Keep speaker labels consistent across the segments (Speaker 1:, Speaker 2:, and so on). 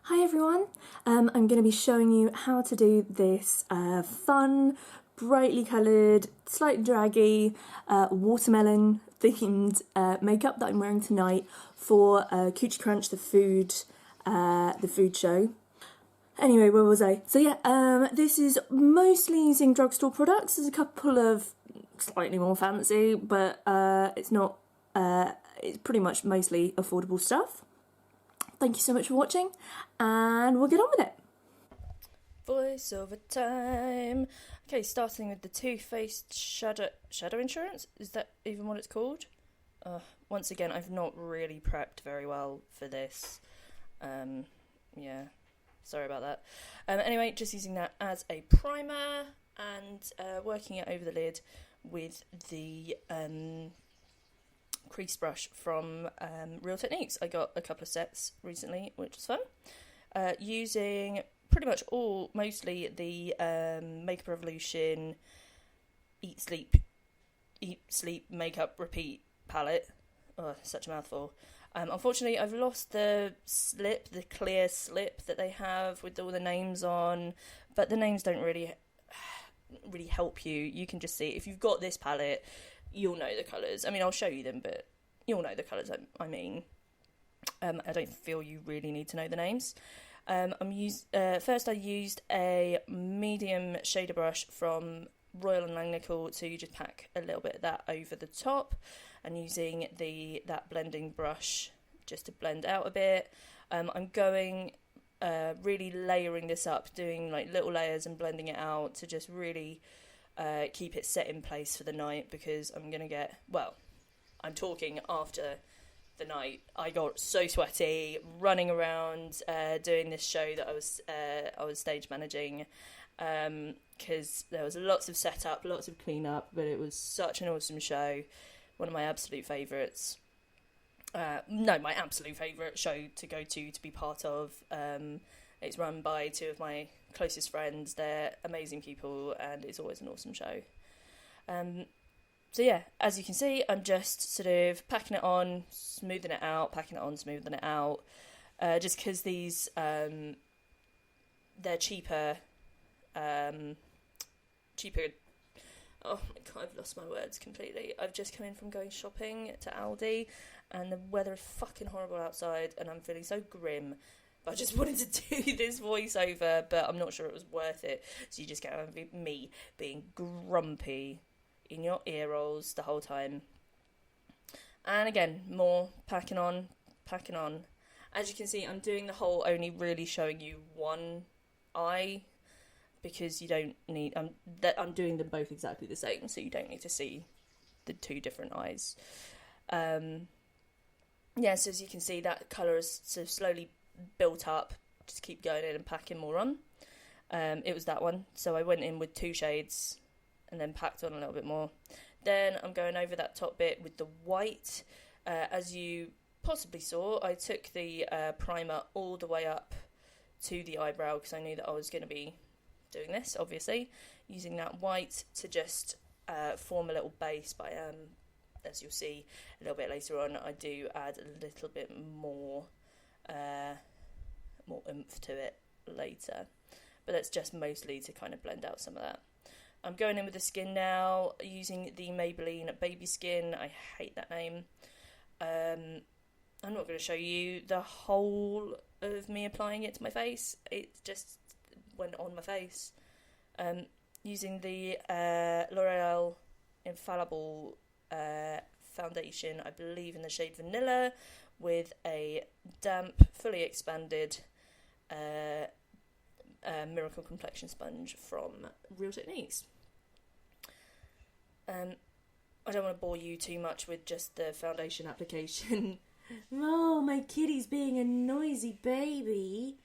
Speaker 1: Hi everyone, I'm going to be showing you how to do this fun, brightly coloured, slightly draggy, watermelon themed makeup that I'm wearing tonight for Coochie Crunch, the food show. Anyway, where was I? So yeah, this is mostly using drugstore products. There's a couple of slightly more fancy, but it's not, it's pretty much mostly affordable stuff. Thank you so much for watching, and we'll get on with it.
Speaker 2: Voiceover time. Okay, starting with the Too Faced Shadow Insurance. Is that even what it's called? Once again, I've not really prepped very well for this. Yeah, sorry about that. Anyway, just using that as a primer and working it over the lid with the crease brush from Real Techniques. I got a couple of sets recently, which was fun. Using pretty much mostly the Makeup Revolution Eat Sleep Makeup Repeat palette. Oh, such a mouthful. Unfortunately, I've lost the clear slip that they have with all the names on, but the names don't really help you. You can just see, if you've got this palette, you'll know the colours. I mean, I'll show you them, but you'll know the colours I mean. I don't feel you really need to know the names. First I used a medium shader brush from Royal and Langnickel to just pack a little bit of that over the top, and using that blending brush just to blend out a bit. I'm going really layering this up, doing like little layers and blending it out to just really keep it set in place for the night, because I'm talking after the night. I got so sweaty running around doing this show that I was stage managing, because there was lots of setup, lots of cleanup, but it was such an awesome show. One of my absolute favourites. My absolute favourite show to go to be part of. It's run by two of my closest friends. They're amazing people, and it's always an awesome show. So yeah, as you can see, I'm just sort of packing it on, smoothing it out, packing it on, smoothing it out. Just because these, they're cheaper. Oh my god, I've lost my words completely. I've just come in from going shopping to Aldi, and the weather is fucking horrible outside, and I'm feeling so grim. I just wanted to do this voiceover, but I'm not sure it was worth it. So you just get me being grumpy in your ear rolls the whole time. And again, more packing on. As you can see, I'm doing the whole only really showing you one eye, because you don't need, I'm doing them both exactly the same, so you don't need to see the two different eyes. So as you can see, that colour is sort of slowly built up. Just keep going in and packing more on. It was that one, so I went in with 2 shades and then packed on a little bit more. Then I'm going over that top bit with the white. As you possibly saw, I took the primer all the way up to the eyebrow, because I knew that I was going to be doing this, obviously. Using that white to just form a little base, but as you'll see a little bit later on, I do add a little bit more oomph to it later. But that's just mostly to kind of blend out some of that. I'm going in with the skin now, using the Maybelline Baby Skin. I hate that name. I'm not going to show you the whole of me applying it to my face. It just went on my face. Using the L'Oreal Infallible foundation, I believe in the shade Vanilla, with a damp, fully expanded Miracle Complexion Sponge from Real Techniques. I don't want to bore you too much with just the foundation application. Oh, my kitty's being a noisy baby.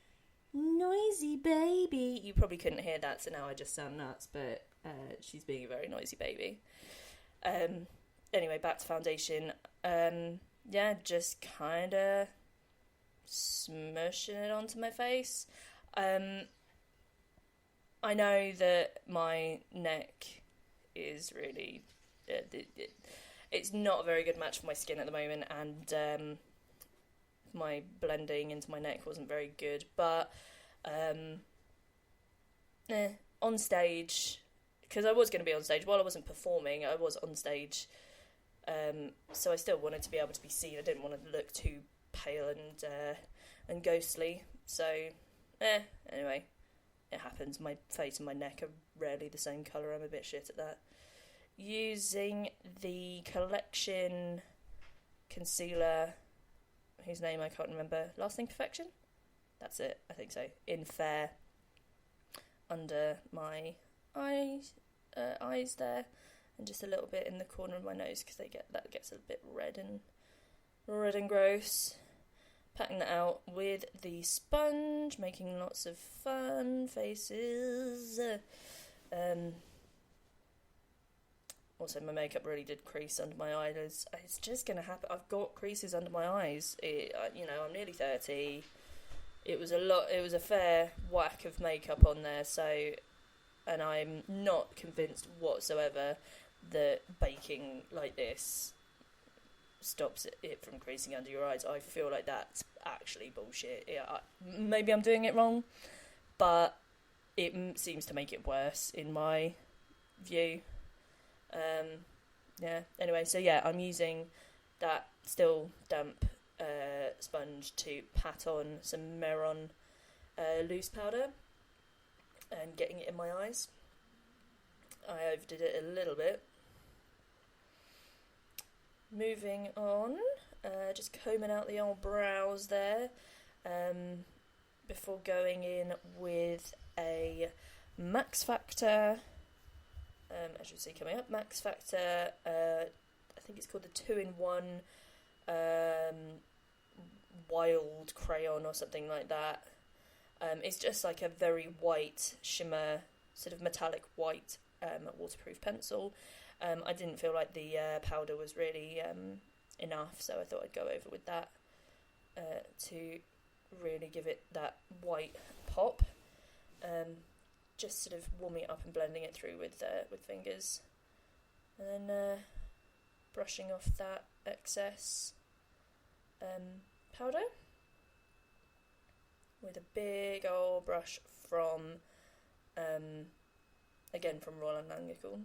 Speaker 2: Noisy baby. You probably couldn't hear that, so now I just sound nuts, but she's being a very noisy baby. Anyway, back to foundation. Just kind of smushing it onto my face. I know that my neck is really... it's not a very good match for my skin at the moment, and my blending into my neck wasn't very good, but on stage, because I was going to be on stage while I wasn't performing, I was on stage, so I still wanted to be able to be seen. I didn't want to look too pale and ghostly, so anyway, it happens. My face and my neck are rarely the same colour. I'm a bit shit at that. Using the Collection concealer, whose name I can't remember, Lasting Perfection? That's it, I think so. In Fair, under my eyes there, and just a little bit in the corner of my nose, because that gets a bit red and gross. Packing that out with the sponge, making lots of fun faces. Also, my makeup really did crease under my eyelids. It's just going to happen. I've got creases under my eyes. I'm nearly 30. It was a fair whack of makeup on there, so, and I'm not convinced whatsoever that baking like this stops it from creasing under your eyes. I feel like that's actually bullshit. Maybe I'm doing it wrong, but it seems to make it worse in my view. Anyway, so yeah, I'm using that still damp sponge to pat on some Mehron loose powder and getting it in my eyes. I overdid it a little bit. Moving on, just combing out the old brows there, before going in with a Max Factor. As you see coming up, Max Factor, I think it's called the 2-in-1 Wild Crayon or something like that. It's just like a very white shimmer, sort of metallic white waterproof pencil. I didn't feel like the powder was really enough, so I thought I'd go over with that to really give it that white pop. Just sort of warming it up and blending it through with fingers, and then brushing off that excess powder with a big old brush from Roland Langnickel,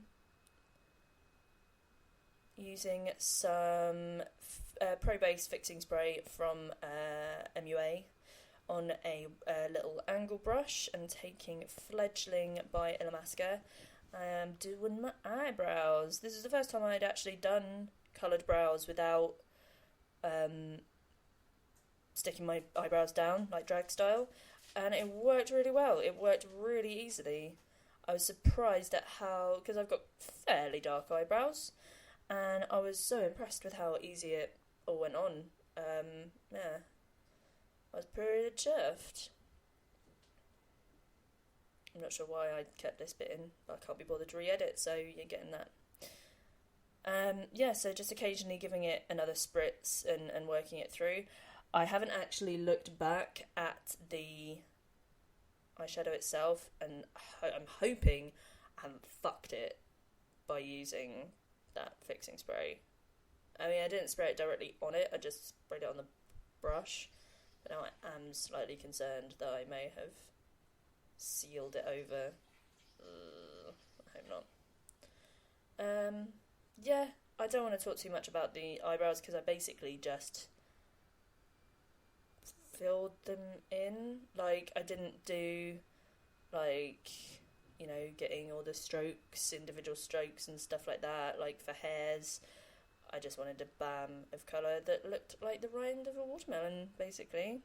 Speaker 2: using some Pro Base fixing spray from MUA on a little angle brush, and taking Fledgling by Illamasqua. I am doing my eyebrows. This is the first time I'd actually done coloured brows without sticking my eyebrows down, like drag style, and it worked really well. It worked really easily. I was surprised at how, because I've got fairly dark eyebrows, and I was so impressed with how easy it all went on. I was pretty chuffed. I'm not sure why I kept this bit in, but I can't be bothered to re-edit, so you're getting that. So just occasionally giving it another spritz and working it through. I haven't actually looked back at the eyeshadow itself, and I'm hoping I haven't fucked it by using that fixing spray. I mean, I didn't spray it directly on it, I just sprayed it on the brush. But now I am slightly concerned that I may have sealed it over. I hope not. I don't want to talk too much about the eyebrows, because I basically just filled them in. Like, I didn't do, getting all the strokes, individual strokes and stuff like that, like for hairs. I just wanted a bam of colour that looked like the rind of a watermelon, basically.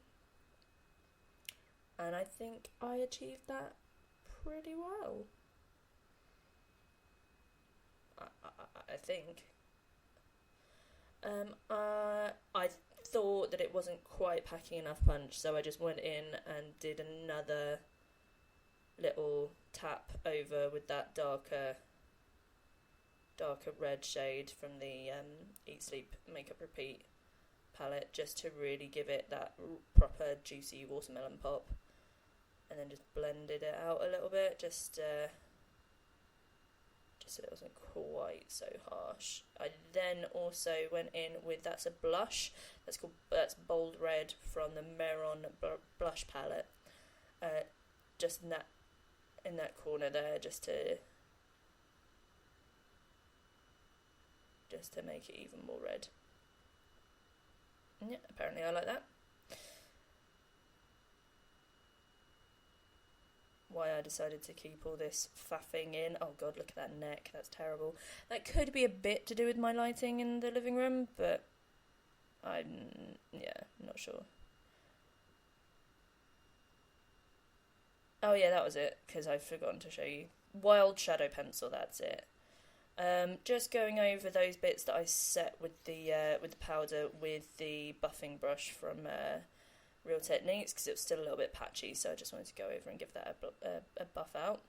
Speaker 2: And I think I achieved that pretty well. I think. I thought that it wasn't quite packing enough punch, so I just went in and did another little tap over with that darker red shade from the Eat Sleep Makeup Repeat palette, just to really give it that proper juicy watermelon pop, and then just blended it out a little bit, just just so it wasn't quite so harsh. I then also went in with, that's a blush, that's Bold Red from the Mehron blush palette, just in that corner there, just to make it even more red. And yeah, apparently I like that. Why I decided to keep all this faffing in. Oh god, look at that neck, that's terrible. That could be a bit to do with my lighting in the living room, but I'm not sure. Oh yeah, that was it, because I've forgotten to show you. Wild Shadow Pencil, that's it. Just going over those bits that I set with the powder with the buffing brush from Real Techniques, because it was still a little bit patchy, so I just wanted to go over and give that a buff out.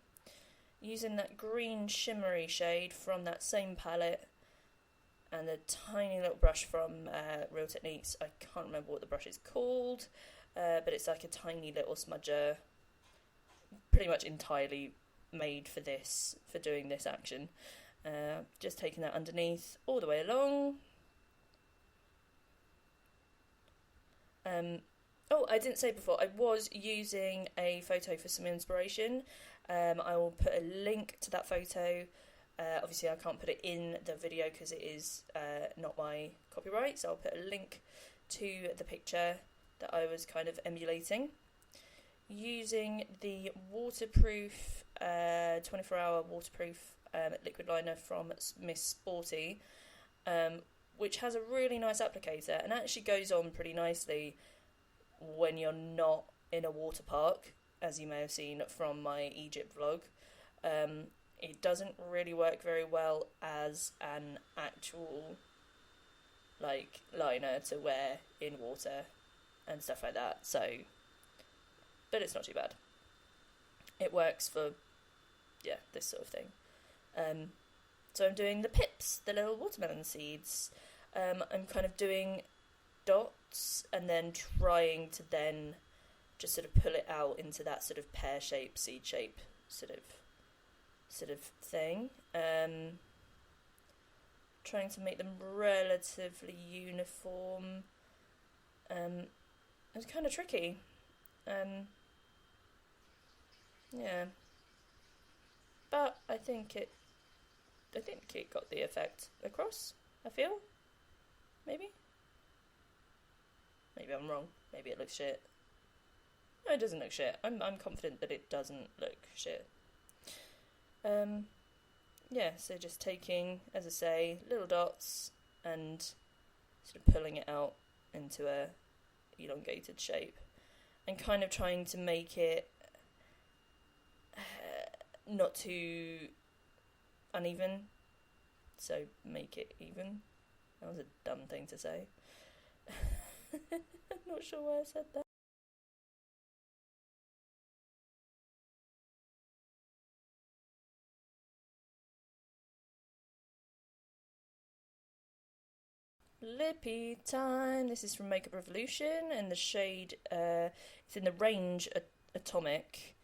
Speaker 2: Using that green shimmery shade from that same palette, and a tiny little brush from Real Techniques. I can't remember what the brush is called, but it's like a tiny little smudger, pretty much entirely made for doing this action. Just taking that underneath all the way along. Oh, I didn't say before, I was using a photo for some inspiration. I will put a link to that photo. Obviously I can't put it in the video because it is not my copyright, so I'll put a link to the picture that I was kind of emulating. Using the waterproof, 24-hour waterproof liquid liner from Miss Sporty, which has a really nice applicator and actually goes on pretty nicely when you're not in a water park, as you may have seen from my Egypt vlog. It doesn't really work very well as an actual like liner to wear in water and stuff like that, so, but it's not too bad. It works for, yeah, this sort of thing. So I'm doing the pips, the little watermelon seeds. I'm kind of doing dots and then trying to then just sort of pull it out into that sort of pear shape, seed shape sort of thing. Trying to make them relatively uniform. It's kind of tricky. Yeah. But I think it got the effect across, I feel. Maybe I'm wrong. Maybe it looks shit. No, it doesn't look shit. I'm confident that it doesn't look shit. Yeah, so just taking, as I say, little dots and sort of pulling it out into a elongated shape and kind of trying to make it not too uneven, so make it even. That was a dumb thing to say. I'm not sure why I said that. Lippy time. This is from Makeup Revolution, and the shade, it's in the range Atomic,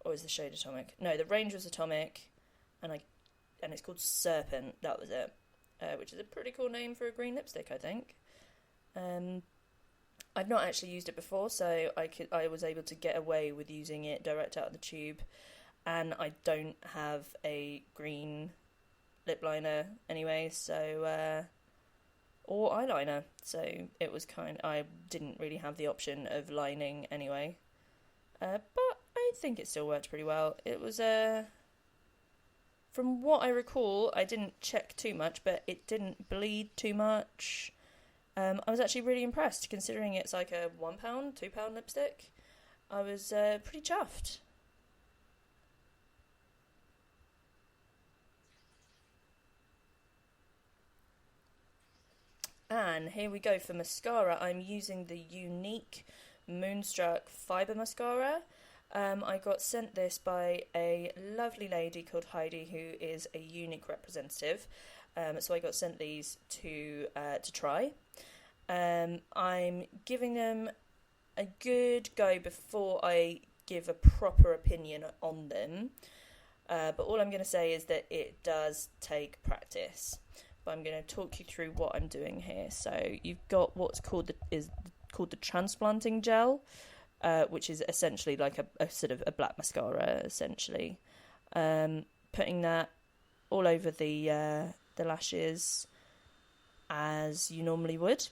Speaker 2: or is the shade Atomic? No, the range was Atomic, and it's called Serpent. That was it, which is a pretty cool name for a green lipstick, I think. I've not actually used it before, so I was able to get away with using it direct out of the tube, and I don't have a green lip liner anyway, so or eyeliner, so it was I didn't really have the option of lining anyway, but I think it still worked pretty well. It was from what I recall, I didn't check too much, but it didn't bleed too much. I was actually really impressed, considering it's like a £1, £2 lipstick. I was pretty chuffed. And here we go for mascara. I'm using the Younique Moonstruck Fibre Mascara. I got sent this by a lovely lady called Heidi, who is a Younique representative. So I got sent these to try. I'm giving them a good go before I give a proper opinion on them. But all I'm going to say is that it does take practice. But I'm going to talk you through what I'm doing here. So you've got what's called the transplanting gel, which is essentially like a sort of a black mascara, essentially. Putting that all over the lashes as you normally would,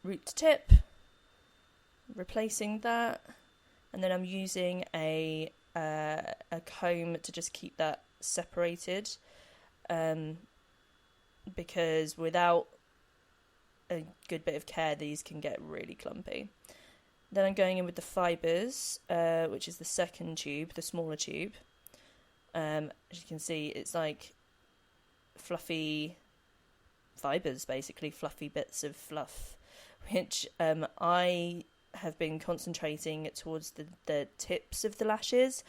Speaker 2: root to tip, replacing that, and then I'm using a comb to just keep that separated, because without a good bit of care these can get really clumpy. Then I'm going in with the fibres, which is the second tube, the smaller tube. As you can see, it's like fluffy fibres, basically fluffy bits of fluff, which I have been concentrating towards the tips of the lashes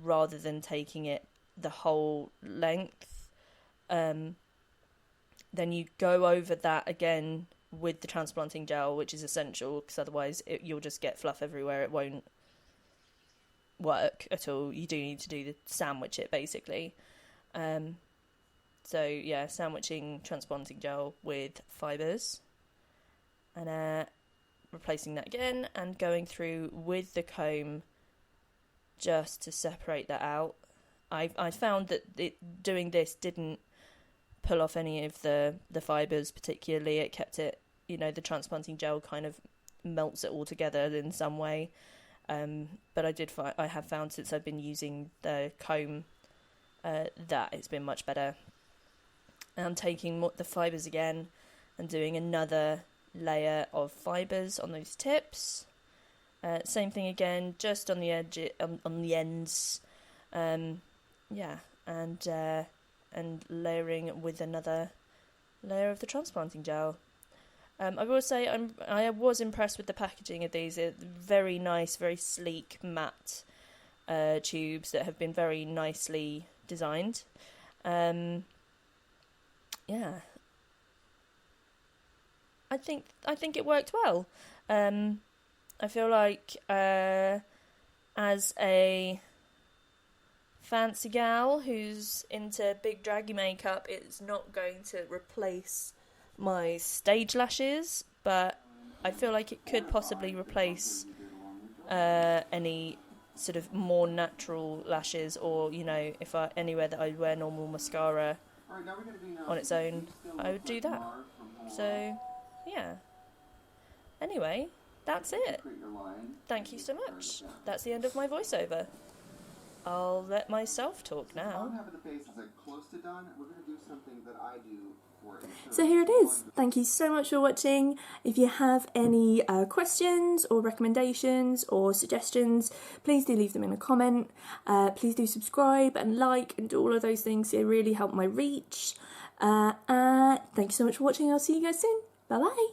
Speaker 2: rather than taking it the whole length. Then you go over that again with the transplanting gel, which is essential, because otherwise you'll just get fluff everywhere. It won't work at all. You do need to do the sandwich it, basically. So yeah, sandwiching transplanting gel with fibres, and replacing that again, and going through with the comb just to separate that out. I found that doing this didn't pull off any of the fibres particularly. It kept it, the transplanting gel kind of melts it all together in some way. But I have found since I've been using the comb that it's been much better. And I'm taking the fibres again and doing another layer of fibres on those tips. Same thing again, just on the edge, on the ends. And layering with another layer of the transplanting gel. I will say I was impressed with the packaging of these. They're very nice, very sleek, matte tubes that have been very nicely designed. I think it worked well. I feel like as a fancy gal who's into big draggy makeup, it's not going to replace my stage lashes, but I feel like it could possibly replace any sort of more natural lashes, or if anywhere that I wear normal mascara on its own, I would do that. So yeah, anyway, that's it. Thank you so much. That's the end of my voiceover. I'll let myself talk now.
Speaker 1: So here it is. Thank you so much for watching. If you have any questions or recommendations or suggestions, please do leave them in a comment. Please do subscribe and like and do all of those things. They really help my reach. Thank you so much for watching. I'll see you guys soon. Bye bye.